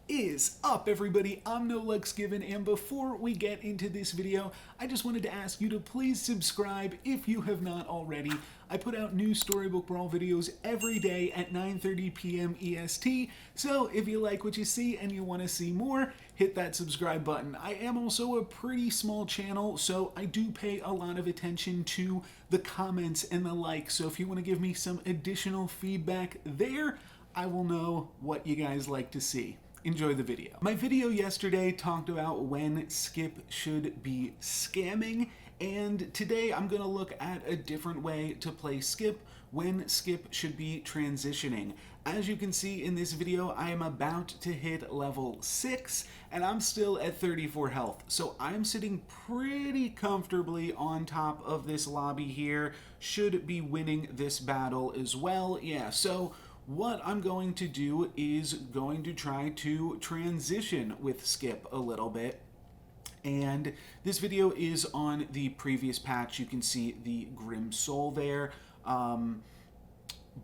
Is up, everybody? I'm NoLucksGiven, and before we get into this video, I just wanted to ask you to please subscribe if you have not already. I put out new Storybook Brawl videos every day at 9:30 p.m. EST, so if you like what you see and you want to see more, hit that subscribe button. I am also a pretty small channel, so I do pay a lot of attention to the comments and the likes, so if you want to give me some additional feedback there, I will know what you guys like to see. Enjoy the video. My video yesterday talked about when Skip should be scamming, and today I'm going to look at a different way to play Skip when Skip should be transitioning. As you can see in this video, I am about to hit level 6, and I'm still at 34 health. So I'm sitting pretty comfortably on top of this lobby here, should be winning this battle as well. Yeah, so what I'm going to do is going to try to transition with Skip a little bit. And this video is on the previous patch. You can see the Grim Soul there.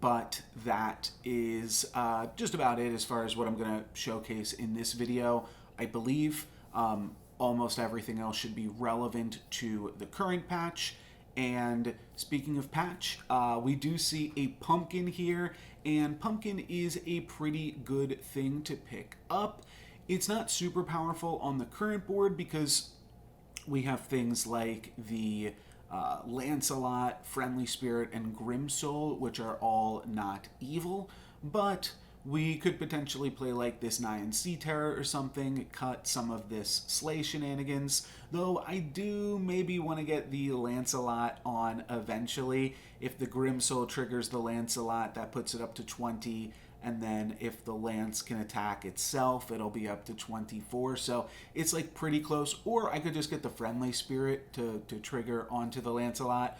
But that is just about it as far as what I'm going to showcase in this video. I believe almost everything else should be relevant to the current patch. And speaking of patch, we do see a pumpkin here, and pumpkin is a pretty good thing to pick up. It's not super powerful on the current board because we have things like the Lancelot, Friendly Spirit, and Grim Soul, which are all not evil, but we could potentially play like this Nyan Sea Terror or something, cut some of this Slay shenanigans, though I do maybe want to get the Lancelot on eventually. If the Grim Soul triggers the Lancelot, that puts it up to 20, and then if the Lance can attack itself, it'll be up to 24, so it's like pretty close. Or I could just get the Friendly Spirit to trigger onto the Lancelot.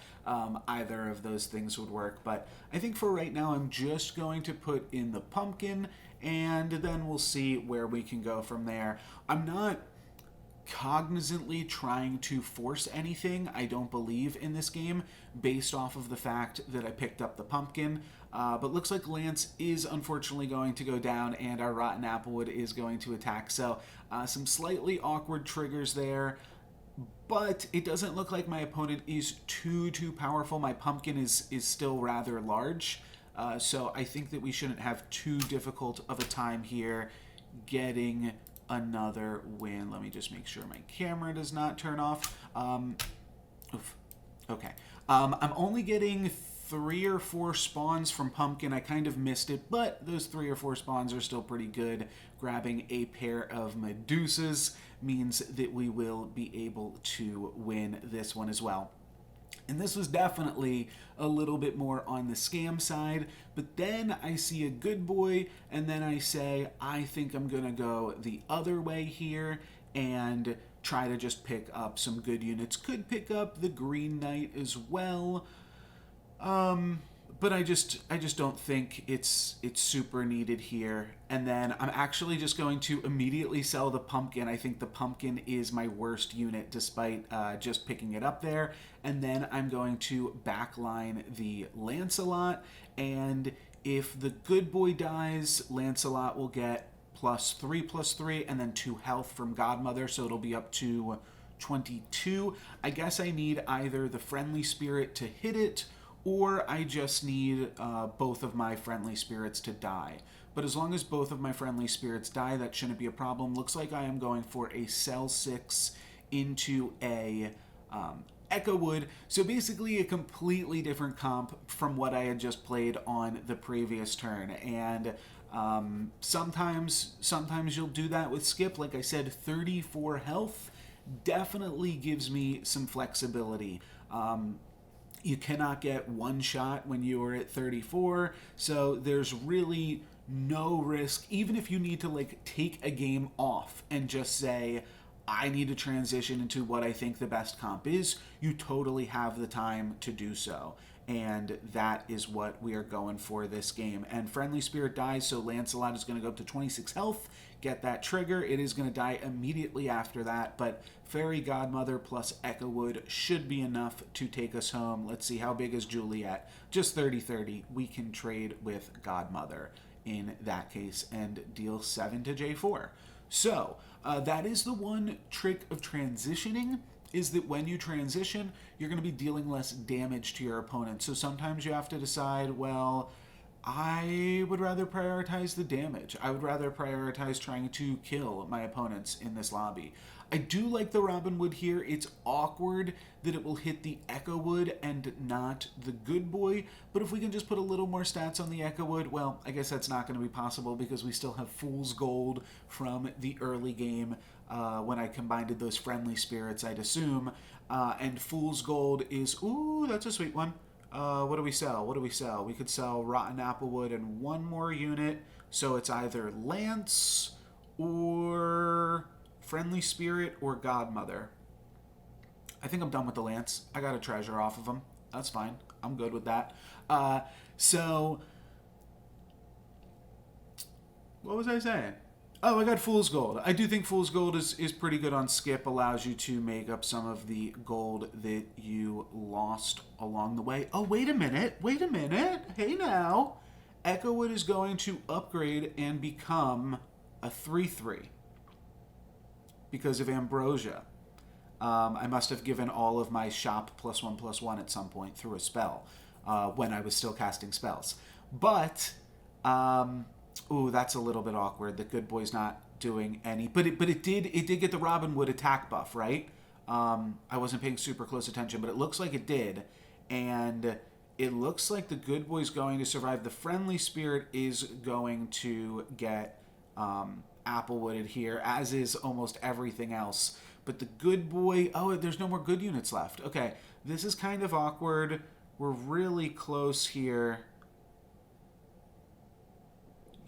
Either of those things would work, but I think for right now I'm just going to put in the pumpkin, and then we'll see where we can go from there. I'm not cognizantly trying to force anything, I don't believe, in this game, based off of the fact that I picked up the pumpkin. But looks like Lance is unfortunately going to go down, and our Rotten Applewood is going to attack. So some slightly awkward triggers there, but it doesn't look like my opponent is too powerful. My pumpkin is still rather large, so I think that we shouldn't have too difficult of a time here getting another win. Let me just make sure my camera does not turn off. Okay. I'm only getting 3 or 4 spawns from pumpkin. I kind of missed it, but those 3 or 4 spawns are still pretty good. Grabbing a pair of Medusas means that we will be able to win this one as well. And this was definitely a little bit more on the scam side, but then I see a good boy, and then I say, I think I'm gonna go the other way here and try to just pick up some good units. Could pick up the Green Knight as well, but I just don't think it's super needed here. And then I'm actually just going to immediately sell the pumpkin. I think the pumpkin is my worst unit despite just picking it up there. And then I'm going to backline the Lancelot, and if the good boy dies, Lancelot will get +3/+3 and then 2 health from Godmother, so it'll be up to 22. I guess I need either the Friendly Spirit to hit it, or I just need both of my Friendly Spirits to die. But as long as both of my Friendly Spirits die, that shouldn't be a problem. Looks like I am going for a Cell 6 into a Echo Wood. So basically a completely different comp from what I had just played on the previous turn. And sometimes you'll do that with Skip. Like I said, 34 health definitely gives me some flexibility. You cannot get one shot when you are at 34, so there's really no risk. Even if you need to like take a game off and just say, I need to transition into what I think the best comp is, you totally have the time to do so. And that is what we are going for this game. And Friendly Spirit dies, so Lancelot is going to go up to 26 health, get that trigger. It is going to die immediately after that, but Fairy Godmother plus Echo Wood should be enough to take us home. Let's see, how big is Juliet? Just 30-30. We can trade with Godmother. in that case and deal 7 to J4. So that is the one trick of transitioning, is that when you transition, you're going to be dealing less damage to your opponent. So sometimes you have to decide, well, I would rather prioritize the damage. I would rather prioritize trying to kill my opponents in this lobby. I do like the Robin Wood here. It's awkward that it will hit the Echo Wood and not the Good Boy, but if we can just put a little more stats on the Echo Wood, well, I guess that's not going to be possible because we still have Fool's Gold from the early game when I combined those friendly spirits, I'd assume, and Fool's Gold is, ooh, that's a sweet one. What do we sell? What do we sell? We could sell Rotten Applewood and one more unit. So it's either Lance or Friendly Spirit or Godmother. I think I'm done with the Lance. I got a treasure off of him. That's fine. I'm good with that. So what was I saying? Oh, I got Fool's Gold. I do think Fool's Gold is pretty good on skip. Allows you to make up some of the gold that you lost along the way. Oh, wait a minute. Wait a minute. Hey now. Echowood is going to upgrade and become a 3/3 because of Ambrosia. I must have given all of my shop +1/+1 at some point through a spell when I was still casting spells. But... ooh, that's a little bit awkward. The Good Boy's not doing any, but it did get the Robin Wood attack buff, right? I wasn't paying super close attention, but it looks like it did, and it looks like the Good Boy's going to survive. The Friendly Spirit is going to get Applewooded here, as is almost everything else. But the Good Boy, oh, there's no more good units left. Okay, this is kind of awkward. We're really close here.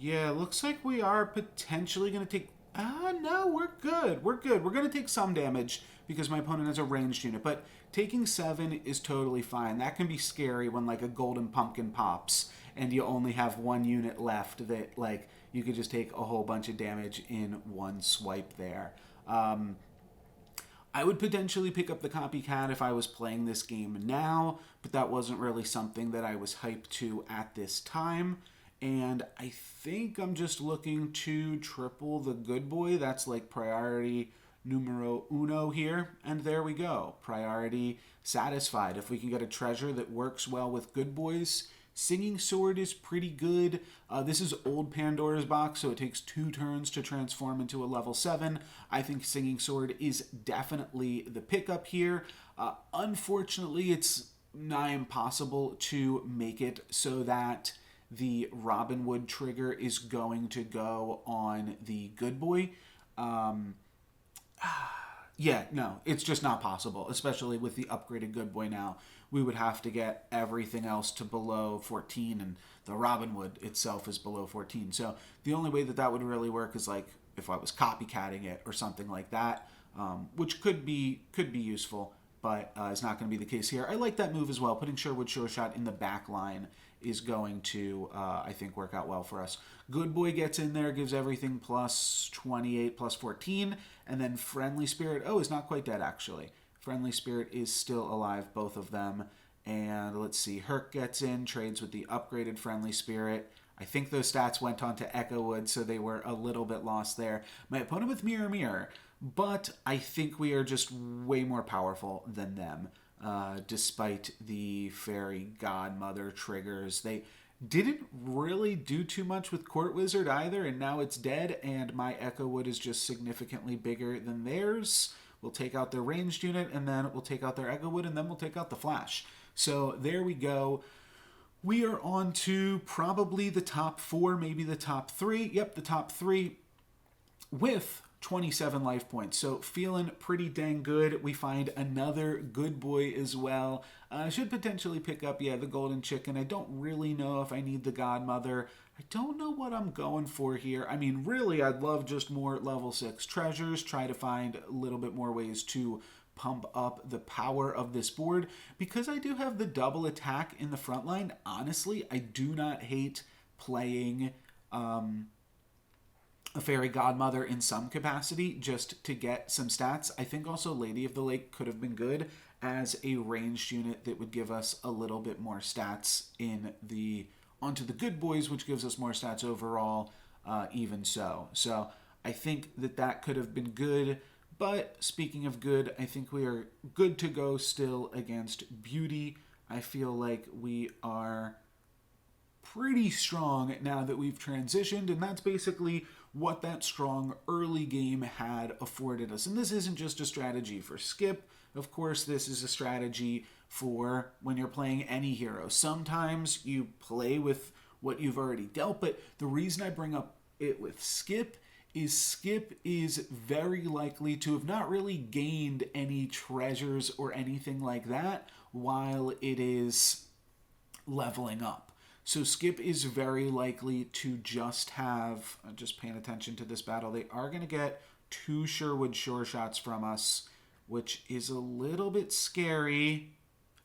Yeah, looks like we are potentially going to take... no, we're good. We're good. We're going to take some damage because my opponent has a ranged unit. But taking 7 is totally fine. That can be scary when, like, a golden pumpkin pops and you only have one unit left that, like, you could just take a whole bunch of damage in one swipe there. I would potentially pick up the Copycat if I was playing this game now, but that wasn't really something that I was hyped to at this time. And I think I'm just looking to triple the Good Boy. That's like priority numero uno here. And there we go. Priority satisfied. If we can get a treasure that works well with Good Boys. Singing Sword is pretty good. This is old Pandora's Box, so it takes 2 turns to transform into a level 7. I think Singing Sword is definitely the pickup here. Unfortunately, it's nigh impossible to make it so that the Robin Wood trigger is going to go on the Good Boy. Yeah, no, it's just not possible, especially with the upgraded Good Boy now. We would have to get everything else to below 14, and the Robin Wood itself is below 14. So the only way that that would really work is like if I was copycatting it or something like that, which could be useful, but is not going to be the case here. I like that move as well. Putting Sherwood Sure Shot in the back line is going to, I think, work out well for us. Good Boy gets in there, gives everything plus 28, plus 14, and then Friendly Spirit, oh, is not quite dead, actually. Friendly Spirit is still alive, both of them. And let's see, Herc gets in, trades with the upgraded Friendly Spirit. I think those stats went on to Echowood, so they were a little bit lost there. My opponent with Mirror Mirror, but I think we are just way more powerful than them. Despite the Fairy Godmother triggers. They didn't really do too much with Court Wizard either, and now it's dead, and my Echowood is just significantly bigger than theirs. We'll take out their ranged unit, and then we'll take out their Echowood, and then we'll take out the Flash. So there we go. We are on to probably the top 4, maybe the top 3. Yep, the top 3 with 27 life points, so feeling pretty dang good. We find another Good Boy as well. Should potentially pick up, yeah, the Golden Chicken. I don't really know if I need the Godmother. I don't know what I'm going for here. I mean, really, I'd love just more level 6 treasures, try to find a little bit more ways to pump up the power of this board. Because I do have the double attack in the front line, honestly, I do not hate playing a Fairy Godmother in some capacity just to get some stats. I think also Lady of the Lake could have been good as a ranged unit that would give us a little bit more stats in the onto the good boys, which gives us more stats overall, even so. So I think that could have been good. But speaking of good, I think we are good to go still against beauty. I feel like we are pretty strong now that we've transitioned, and that's basically what that strong early game had afforded us. And this isn't just a strategy for Skip. Of course, this is a strategy for when you're playing any hero. Sometimes you play with what you've already dealt, but the reason I bring up it with Skip is very likely to have not really gained any treasures or anything like that while it is leveling up. So Skip is very likely to just have, just paying attention to this battle, they are going to get 2 Sherwood Sure Shots from us, which is a little bit scary.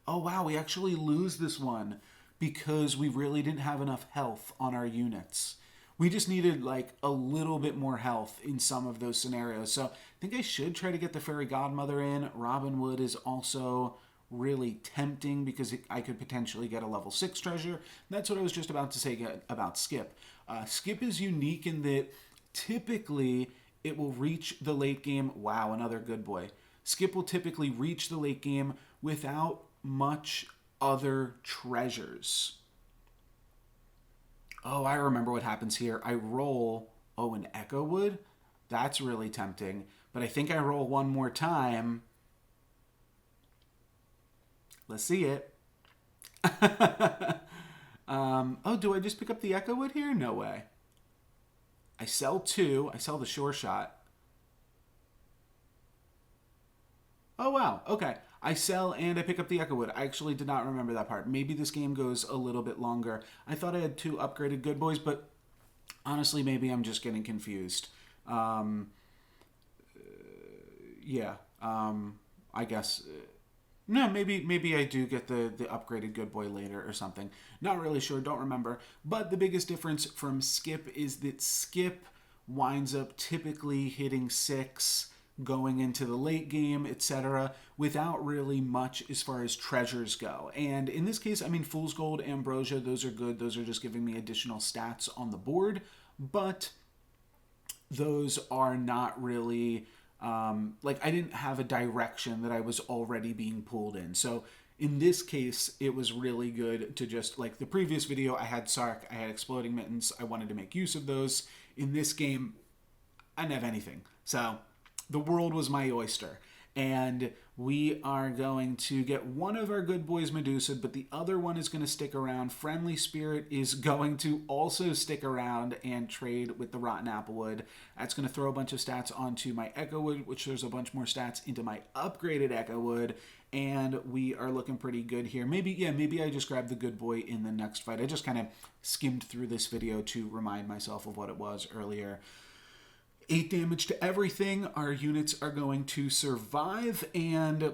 Oh wow, we actually lose this one because we really didn't have enough health on our units. We just needed like a little bit more health in some of those scenarios. So I think I should try to get the Fairy Godmother in. Robin Wood is also really tempting because I could potentially get a level 6 treasure. That's what I was just about to say about Skip. Skip is unique in that typically it will reach the late game. Wow, another good boy. Skip will typically reach the late game without much other treasures. Oh, I remember what happens here. I roll, an Echo Wood? That's really tempting. But I think I roll one more time. Let's see it. Do I just pick up the Echo Wood here? No way. I sell 2. I sell the Sure Shot. Oh, wow. Okay. I sell and I pick up the Echo Wood. I actually did not remember that part. Maybe this game goes a little bit longer. I thought I had 2 upgraded good boys, but honestly, maybe I'm just getting confused. I guess... No, maybe I do get the upgraded good boy later or something. Not really sure, don't remember. But the biggest difference from Skip is that Skip winds up typically hitting 6, going into the late game, etc., without really much as far as treasures go. And in this case, I mean, Fool's Gold, Ambrosia, those are good. Those are just giving me additional stats on the board. But those are not really... I didn't have a direction that I was already being pulled in. So in this case, it was really good to just, like the previous video, I had Sark, I had Exploding Mittens, I wanted to make use of those. In this game, I didn't have anything. So the world was my oyster. And we are going to get one of our good boys Medusa, but the other one is going to stick around. Friendly Spirit is going to also stick around and trade with the Rotten Applewood. That's going to throw a bunch of stats onto my Echo Wood, which there's a bunch more stats into my upgraded Echo Wood, and we are looking pretty good here. Maybe I just grabbed the good boy in the next fight. I just kind of skimmed through this video to remind myself of what it was earlier. 8 damage to everything. Our units are going to survive, and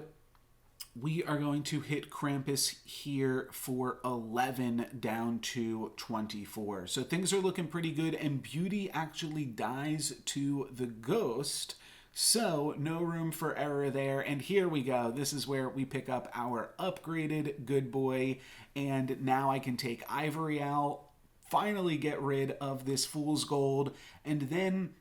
we are going to hit Krampus here for 11 down to 24. So things are looking pretty good, and Beauty actually dies to the ghost. So no room for error there. And here we go. This is where we pick up our upgraded good boy, and now I can take Ivory out, finally get rid of this Fool's Gold, and then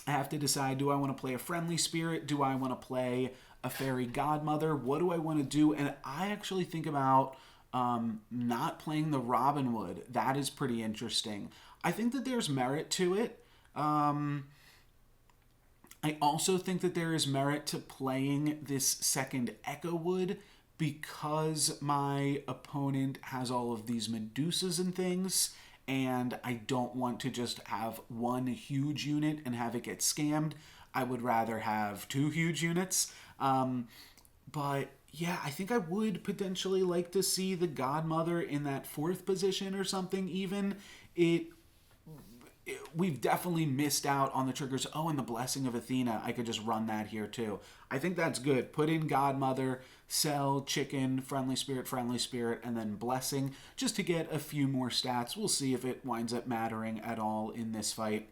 I have to decide, do I want to play a Friendly Spirit? Do I want to play a Fairy Godmother? What do I want to do? And I actually think about not playing the Robin Wood. That is pretty interesting. I think that there's merit to it. I also think that there is merit to playing this second Echo Wood because my opponent has all of these Medusas and things, and I don't want to just have one huge unit and have it get scammed. I would rather have 2 huge units. But yeah, I think I would potentially like to see the Godmother in that 4th position or something even. We've definitely missed out on the triggers. Oh, and the Blessing of Athena. I could just run that here too. I think that's good. Put in Godmother, sell Chicken, Friendly Spirit, and then Blessing, just to get a few more stats. We'll see if it winds up mattering at all in this fight.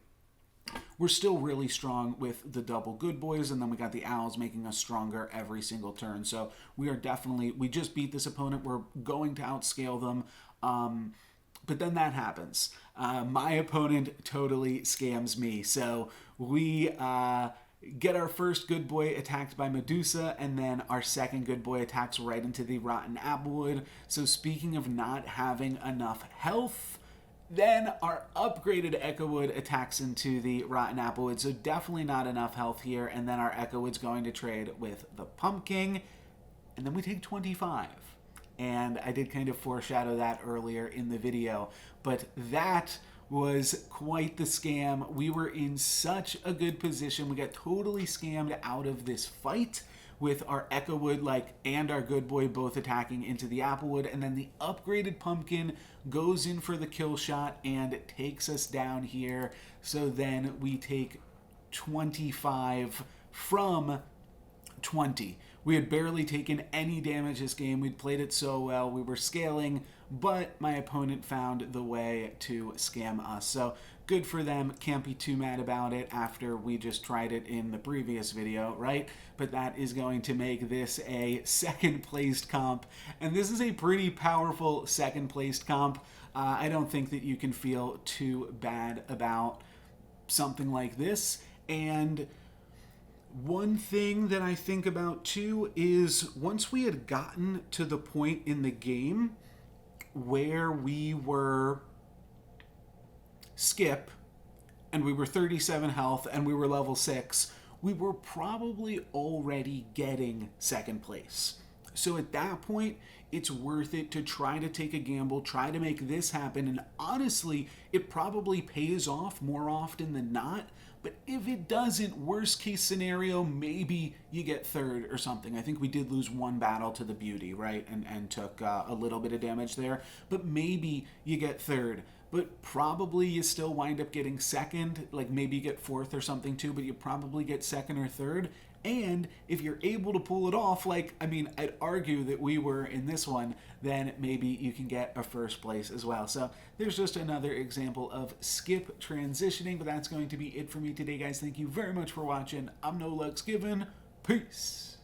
We're still really strong with the double good boys, and then we got the owls making us stronger every single turn. So we just beat this opponent. We're going to outscale them. But then that happens. My opponent totally scams me. So we get our first good boy attacked by Medusa, and then our second good boy attacks right into the Rotten Applewood. So speaking of not having enough health, then our upgraded Echowood attacks into the Rotten Applewood, so definitely not enough health here. And then our Echowood's going to trade with the Pumpkin, and then we take 25. And I did kind of foreshadow that earlier in the video, but that was quite the scam. We were in such a good position. We got totally scammed out of this fight with our Echowood and our good boy both attacking into the Applewood, and then the upgraded Pumpkin goes in for the kill shot and takes us down here. So then we take 25 from 20. We had barely taken any damage this game. We'd played it so well. We were scaling, but my opponent found the way to scam us. So good for them. Can't be too mad about it after we just tried it in the previous video, right? But that is going to make this a second placed comp. And this is a pretty powerful second placed comp. I don't think that you can feel too bad about something like this. And one thing that I think about too is once we had gotten to the point in the game where we were Skip and we were 37 health and we were level 6, we were probably already getting second place. So at that point, it's worth it to try to take a gamble, try to make this happen, and honestly, it probably pays off more often than not. But if it doesn't, worst case scenario, maybe you get third or something. I think we did lose one battle to the Beauty, right? And took a little bit of damage there. But maybe you get third. But probably you still wind up getting second. Maybe you get fourth or something too, but you probably get second or third. And if you're able to pull it off, I'd argue that we were in this one, then maybe you can get a first place as well. So there's just another example of skip transitioning, but that's going to be it for me today, guys. Thank you very much for watching. I'm NoLucksGiven. Peace.